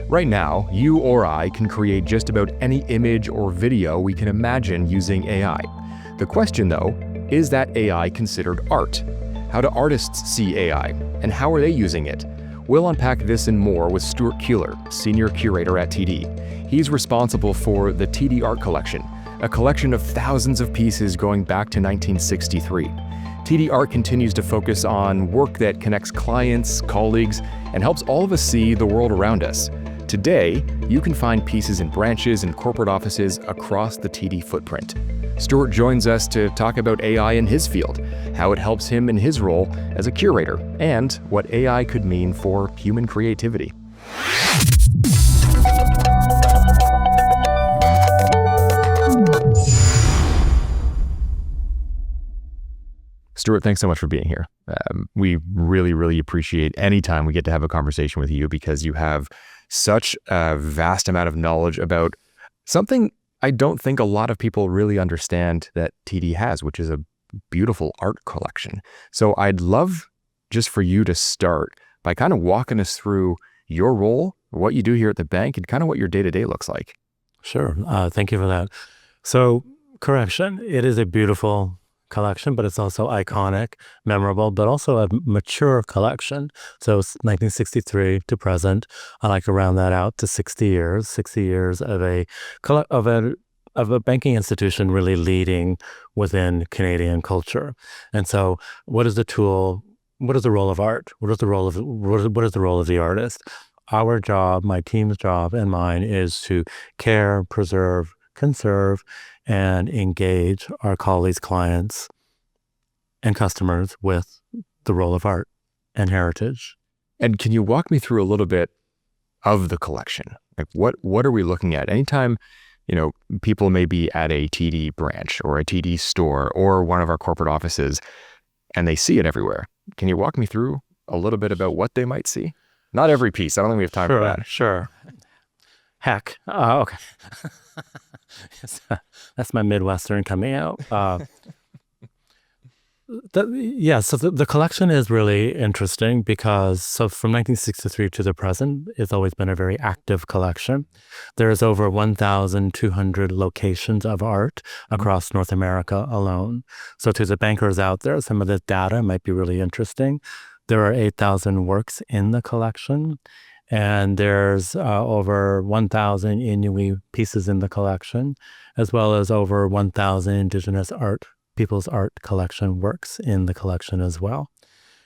Right now, you or I can create just about any image or video we can imagine using AI. The question, though, is that AI considered art? How do artists see AI, and how are they using it? We'll unpack this and more with Stuart Keeler, Senior Curator at TD. He's responsible for the TD Art Collection, a collection of thousands of pieces going back to 1963. TD Art continues to focus on work that connects clients, colleagues, and helps all of us see the world around us. Today, you can find pieces in branches and corporate offices across the TD footprint. Stuart joins us to talk about AI in his field, how it helps him in his role as a curator, and what AI could mean for human creativity. Stuart, thanks so much for being here. We really appreciate any time we get to have a conversation with you because you have such a vast amount of knowledge about something I don't think a lot of people really understand that TD has, which is a beautiful art collection. So I'd love just for you to start by kind of walking us through your role, what you do here at the bank, and kind of what your day-to-day looks like. Sure. Thank you for that. So, correction, it is a beautiful collection, but it's also iconic, memorable, but also a mature collection. So it's 1963 to present. I like to round that out to 60 years of a banking institution really leading within Canadian culture. And so what is the tool? What is the role of art? What is the role of the artist? Our job, my team's job and mine, is to care, preserve, conserve, and engage our colleagues, clients, and customers with the role of art and heritage. And can you walk me through a little bit of the collection? Like what are we looking at? Anytime, people may be at a TD branch or a TD store or one of our corporate offices and they see it everywhere. Can you walk me through a little bit about what they might see? Not every piece. I don't think we have time for that. Sure. Heck. Okay. That's my Midwestern coming out. So the collection is really interesting because from 1963 to the present, it's always been a very active collection. There's over 1,200 locations of art across North America alone. So to the bankers out there, some of this data might be really interesting. There are 8,000 works in the collection. And there's over 1,000 Inuit pieces in the collection, as well as over 1,000 Indigenous people's art collection works in the collection as well.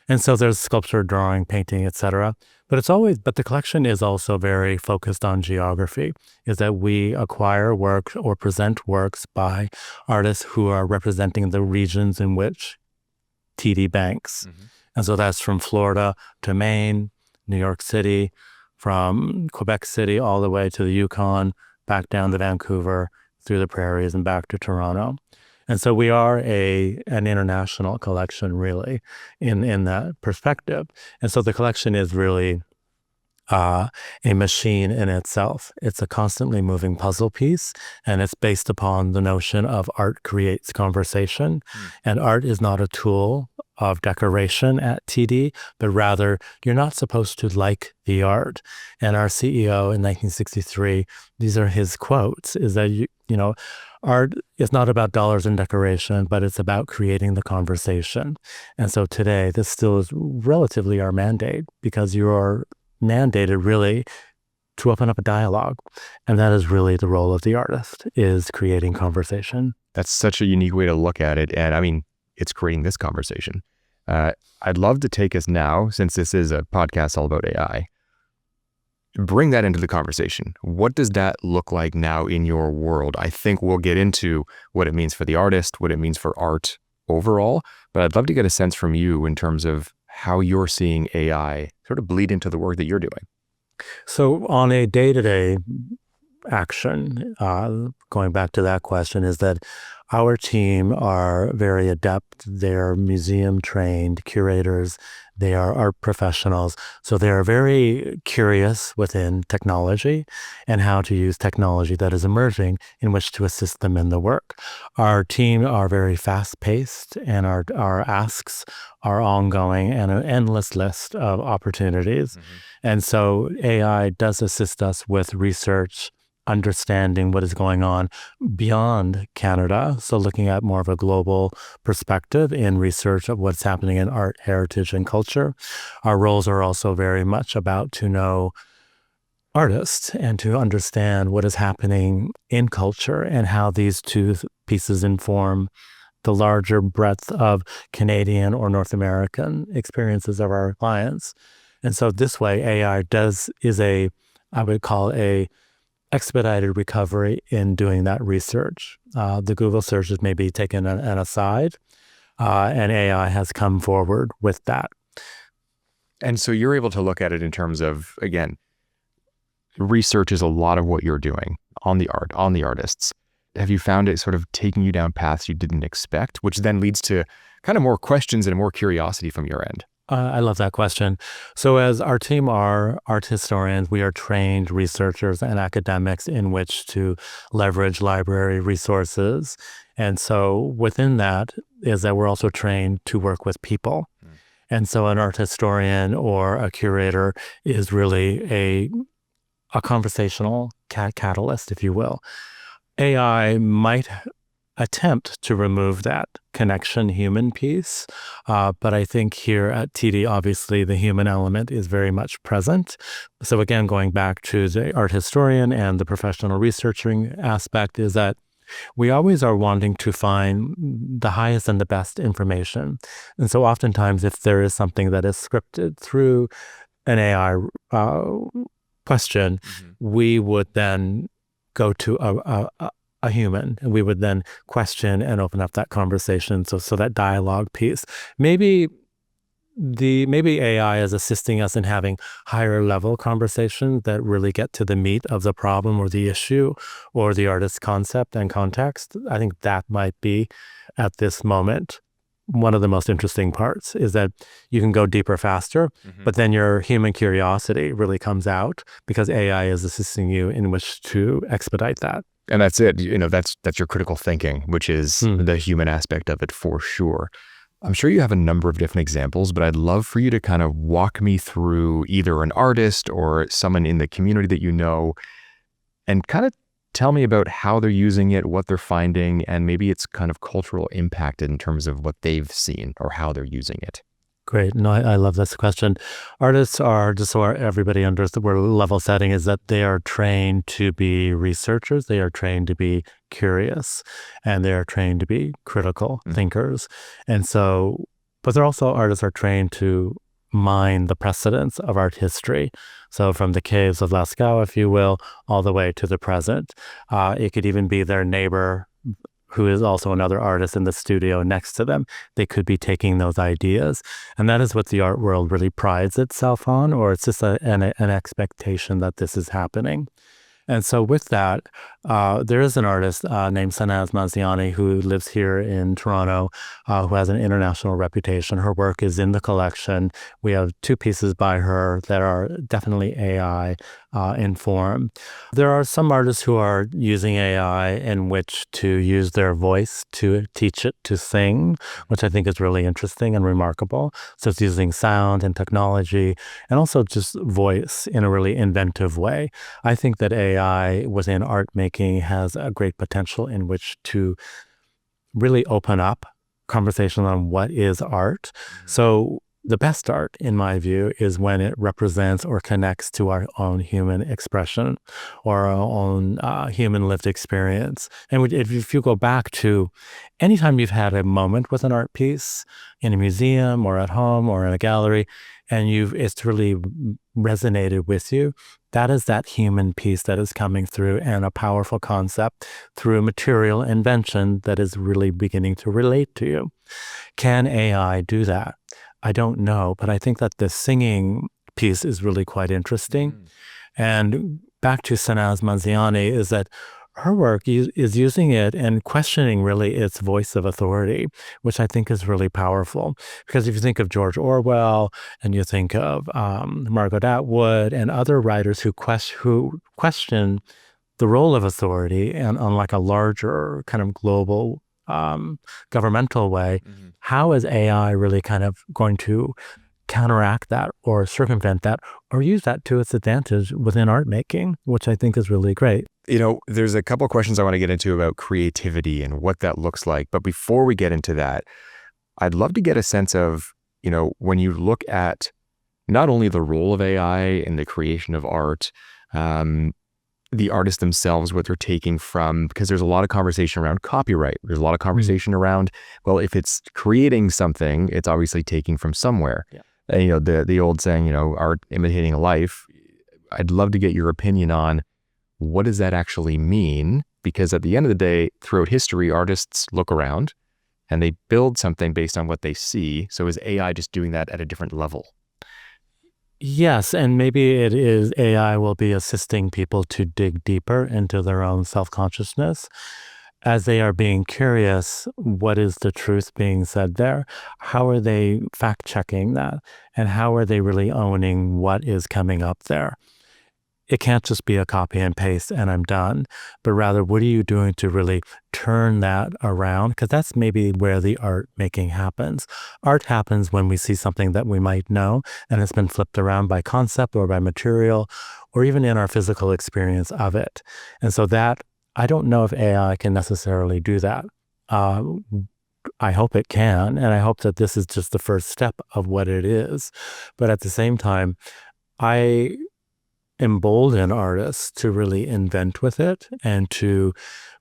And so there's sculpture, drawing, painting, etc. But the collection is also very focused on geography, is that we acquire work or present works by artists who are representing the regions in which TD banks. Mm-hmm. And so that's from Florida to Maine, New York City, from Quebec City all the way to the Yukon, back down to Vancouver, through the prairies and back to Toronto. And so we are an international collection, really, in that perspective. And so the collection is really a machine in itself. It's a constantly moving puzzle piece, and it's based upon the notion of art creates conversation. And art is not a tool of decoration at TD, but rather you're not supposed to like the art. And our CEO in 1963, these are his quotes, is that, art is not about dollars and decoration, but it's about creating the conversation. And so today, this still is relatively our mandate because you're mandated really to open up a dialogue. And that is really the role of the artist, is creating conversation. That's such a unique way to look at it. And I mean, it's creating this conversation. I'd love to take us now, since this is a podcast all about AI, bring that into the conversation. What does that look like now in your world? I think we'll get into what it means for the artist, what it means for art overall, but I'd love to get a sense from you in terms of how you're seeing AI sort of bleed into the work that you're doing. So on a day-to-day, action, going back to that question, is that our team are very adept. They're museum trained curators. They are art professionals. So they are very curious within technology and how to use technology that is emerging in which to assist them in the work. Our team are very fast paced, and our asks are ongoing and an endless list of opportunities. And so AI does assist us with research, understanding what is going on beyond Canada. So looking at more of a global perspective in research of what's happening in art, heritage, and culture. Our roles are also very much about to know artists and to understand what is happening in culture and how these two pieces inform the larger breadth of Canadian or North American experiences of our clients. And so this way, AI I would call a expedited recovery in doing that research. The Google searches may be taken an aside, and AI has come forward with that. And so you're able to look at it in terms of, again, research is a lot of what you're doing on the art, on the artists. Have you found it sort of taking you down paths you didn't expect, which then leads to kind of more questions and more curiosity from your end? I love that question. So as our team are art historians, we are trained researchers and academics in which to leverage library resources. And so within that is that we're also trained to work with people. And so an art historian or a curator is really a conversational catalyst, if you will. AI might attempt to remove that connection human piece. But I think here at TD, obviously, the human element is very much present. So again, going back to the art historian and the professional researching aspect is that we always are wanting to find the highest and the best information. And so oftentimes, if there is something that is scripted through an AI question, we would then go to a human, and we would then question and open up that conversation. So that dialogue piece, maybe AI is assisting us in having higher level conversations that really get to the meat of the problem or the issue or the artist's concept and context. I think that might be at this moment one of the most interesting parts, is that you can go deeper faster, but then your human curiosity really comes out because AI is assisting you in which to expedite that. And that's it. That's your critical thinking, which is the human aspect of it for sure. I'm sure you have a number of different examples, but I'd love for you to kind of walk me through either an artist or someone in the community that you know, and kind of tell me about how they're using it, what they're finding, and maybe its kind of cultural impact in terms of what they've seen or how they're using it. Great. No, I love this question. Artists are, just so everybody understands, we're level setting, is that they are trained to be researchers, they are trained to be curious, and they are trained to be critical thinkers. And so, but artists are trained to mine the precedents of art history. So from the caves of Lascaux, if you will, all the way to the present. It could even be their neighbor who is also another artist in the studio next to them. They could be taking those ideas. And that is what the art world really prides itself on, or it's just an expectation that this is happening. And so with that, there is an artist named Sanaz Maziani who lives here in Toronto, who has an international reputation. Her work is in the collection. We have 2 pieces by her that are definitely AI informed. There are some artists who are using AI in which to use their voice to teach it to sing, which I think is really interesting and remarkable. So it's using sound and technology and also just voice in a really inventive way. I think that AI within art making has a great potential in which to really open up conversation on what is art. So the best art, in my view, is when it represents or connects to our own human expression or our own human lived experience. And if you go back to anytime you've had a moment with an art piece in a museum or at home or in a gallery, and it's really resonated with you, that is that human piece that is coming through, and a powerful concept through material invention that is really beginning to relate to you. Can AI do that? I don't know, but I think that the singing piece is really quite interesting. And back to Sanaz Manziani is that her work is using it and questioning really its voice of authority, which I think is really powerful. Because if you think of George Orwell and you think of Margaret Atwood and other writers who question the role of authority and on like a larger kind of global governmental way, how is AI really kind of going to counteract that or circumvent that or use that to its advantage within art making, which I think is really great. There's a couple of questions I want to get into about creativity and what that looks like. But before we get into that, I'd love to get a sense of, when you look at not only the role of AI in the creation of art, the artists themselves, what they're taking from, because there's a lot of conversation around copyright. There's a lot of conversation around, well, if it's creating something, it's obviously taking from somewhere. Yeah. And, the old saying, art imitating life. I'd love to get your opinion on what does that actually mean? Because at the end of the day, throughout history, artists look around and they build something based on what they see. So is AI just doing that at a different level? Yes, and maybe it is AI will be assisting people to dig deeper into their own self-consciousness as they are being curious, what is the truth being said there? How are they fact-checking that? And how are they really owning what is coming up there? It can't just be a copy and paste and I'm done, but rather what are you doing to really turn that around? Because that's maybe where the art making happens. Art happens when we see something that we might know and it's been flipped around by concept or by material or even in our physical experience of it. And so that, I don't know if AI can necessarily do that. I hope it can, and I hope that this is just the first step of what it is. But at the same time, I embolden artists to really invent with it and to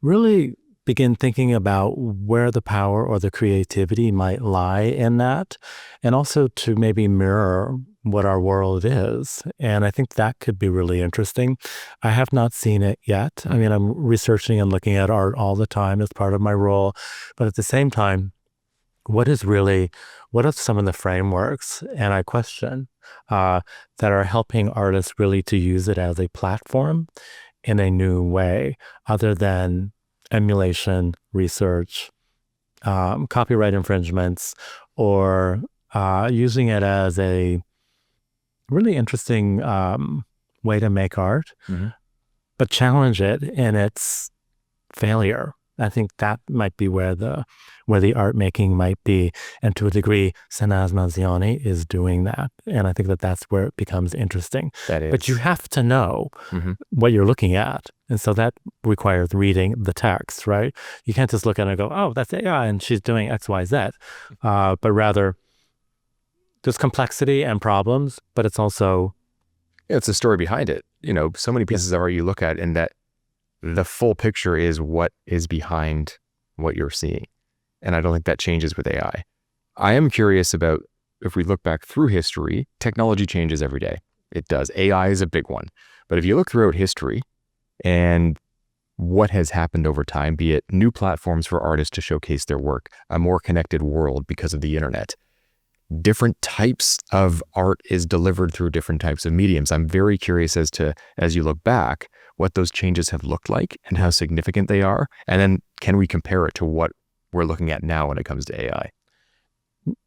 really begin thinking about where the power or the creativity might lie in that, and also to maybe mirror what our world is. And I think that could be really interesting. I have not seen it yet. I mean, I'm researching and looking at art all the time as part of my role, but at the same time, what are some of the frameworks, and I question, that are helping artists really to use it as a platform in a new way, other than emulation, research, copyright infringements, or using it as a really interesting way to make art, but challenge it in its failure. I think that might be where the art making might be, and to a degree, Sanaz Manziani is doing that, and I think that that's where it becomes interesting. That is. But you have to know what you're looking at, and so that requires reading the text, right? You can't just look at it and go, "Oh, that's AI, and she's doing X, Y, Z," but rather there's complexity and problems, but it's also it's a story behind it. So many pieces of art you look at, and that the full picture is what is behind what you're seeing. And I don't think that changes with AI. I am curious about, if we look back through history, technology changes every day. It does. AI is a big one. But if you look throughout history and what has happened over time, be it new platforms for artists to showcase their work, a more connected world because of the internet, different types of art is delivered through different types of mediums. I'm very curious as you look back, what those changes have looked like and how significant they are. And then can we compare it to what we're looking at now when it comes to AI?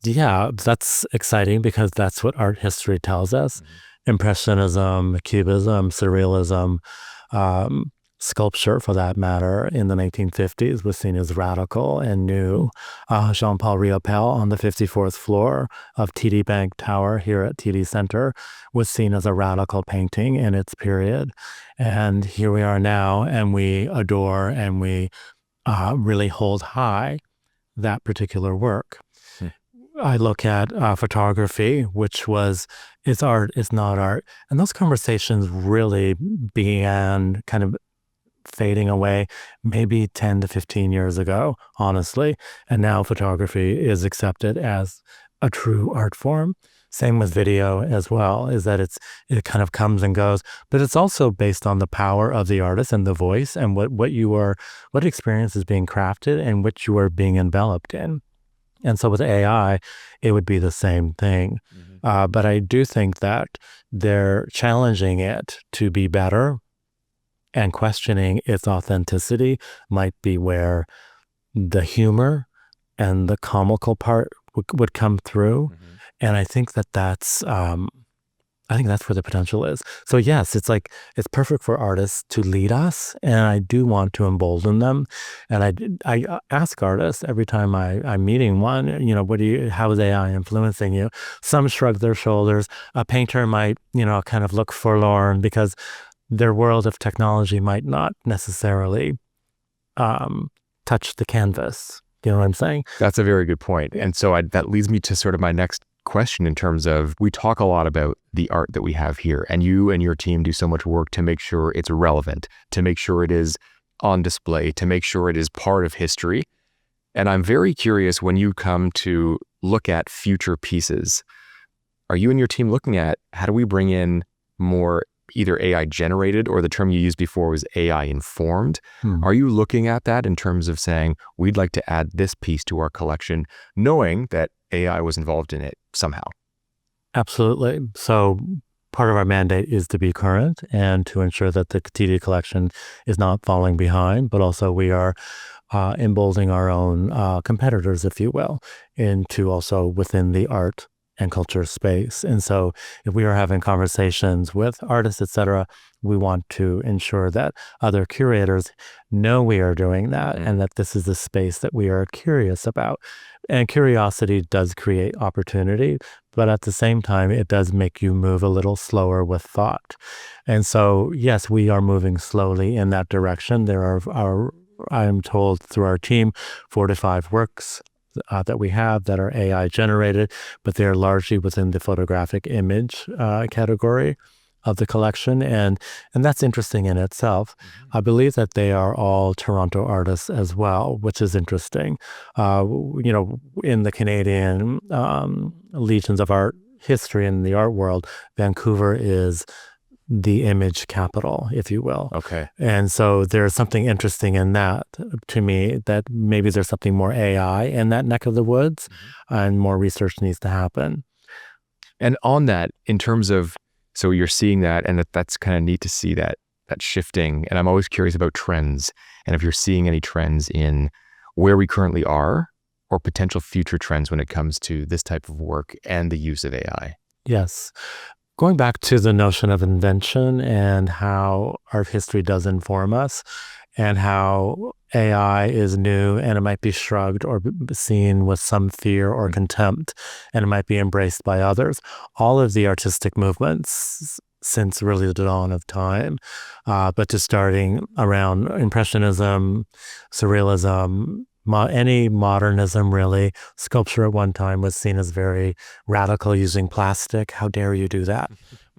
Yeah, that's exciting because that's what art history tells us. Impressionism, Cubism, Surrealism, sculpture for that matter in the 1950s was seen as radical and new. Jean-Paul Riopelle on the 54th floor of TD Bank Tower here at TD Center was seen as a radical painting in its period. And here we are now, and we adore and we really hold high that particular work. I look at photography, which was, it's art, it's not art. And those conversations really began kind of fading away maybe 10 to 15 years ago, honestly. And now photography is accepted as a true art form. Same with video as well, is that it kind of comes and goes, but it's also based on the power of the artist and the voice and what experience is being crafted and what you are being enveloped in. And so with AI, it would be the same thing. But I do think that they're challenging it to be better, and questioning its authenticity might be where the humor and the comical part would come through. And I think that's where the potential is. So yes, it's perfect for artists to lead us, and I do want to embolden them. And I ask artists every time I'm meeting one, how is AI influencing you? Some shrug their shoulders. A painter might, kind of look forlorn because their world of technology might not necessarily touch the canvas. You know what I'm saying? That's a very good point. And so that leads me to sort of my next question in terms of, we talk a lot about the art that we have here, and you and your team do so much work to make sure it's relevant, to make sure it is on display, to make sure it is part of history. And I'm very curious, when you come to look at future pieces, are you and your team looking at how do we bring in more either AI generated, or the term you used before was AI informed? Are you looking at that in terms of saying, we'd like to add this piece to our collection, knowing that AI was involved in it somehow? Absolutely. So part of our mandate is to be current and to ensure that the TD collection is not falling behind, but also we are emboldening our own competitors, if you will, into also within the art and culture space. And so if we are having conversations with artists, et cetera, we want to ensure that other curators know we are doing that, and that this is a space that we are curious about. And curiosity does create opportunity, but at the same time, it does make you move a little slower with thought. And so, yes, we are moving slowly in that direction. There are I am told through our team, 4 to 5 works that we have that are AI generated, but they're largely within the photographic image category of the collection. And that's interesting in itself. I believe that they are all Toronto artists as well, which is interesting. In the Canadian legions of art history in the art world, Vancouver is the image capital, if you will. Okay. And so there's something interesting in that to me, that maybe there's something more AI in that neck of the woods, and more research needs to happen. And on that, in terms of, so you're seeing that, and that's kind of neat to see that shifting. And I'm always curious about trends, and if you're seeing any trends in where we currently are, or potential future trends when it comes to this type of work and the use of AI. Yes. Going back to the notion of invention and how art history does inform us, and how AI is new and it might be shrugged or seen with some fear or contempt, and it might be embraced by others. All of the artistic movements since really the dawn of time, but just starting around Impressionism, Surrealism, any modernism really. Sculpture at one time was seen as very radical, using plastic. How dare you do that?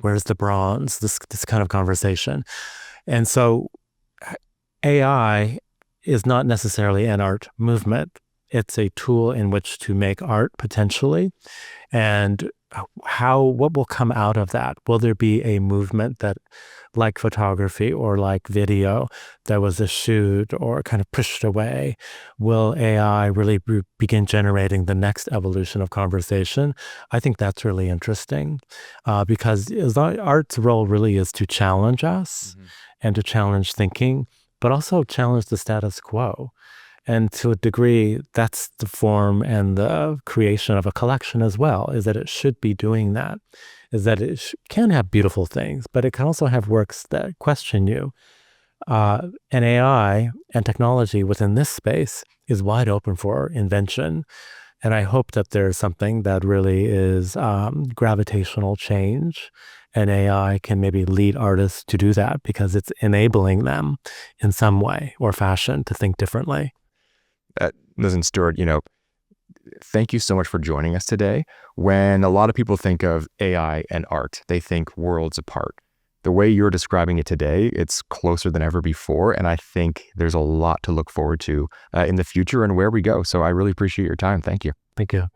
Where's the bronze? This kind of conversation. And so AI is not necessarily an art movement. It's a tool in which to make art potentially. And what will come out of that? Will there be a movement that, like photography or like video, that was eschewed or kind of pushed away? Will AI really begin generating the next evolution of conversation? I think that's really interesting, because art's role really is to challenge us and to challenge thinking, but also challenge the status quo. And to a degree, that's the form and the creation of a collection as well, is that it should be doing that, is that it can have beautiful things, but it can also have works that question you. And AI and technology within this space is wide open for invention. And I hope that there's something that really is gravitational change, and AI can maybe lead artists to do that because it's enabling them in some way or fashion to think differently. Listen, Stuart, thank you so much for joining us today. When a lot of people think of AI and art, they think worlds apart. The way you're describing it today, it's closer than ever before. And I think there's a lot to look forward to in the future and where we go. So I really appreciate your time. Thank you. Thank you.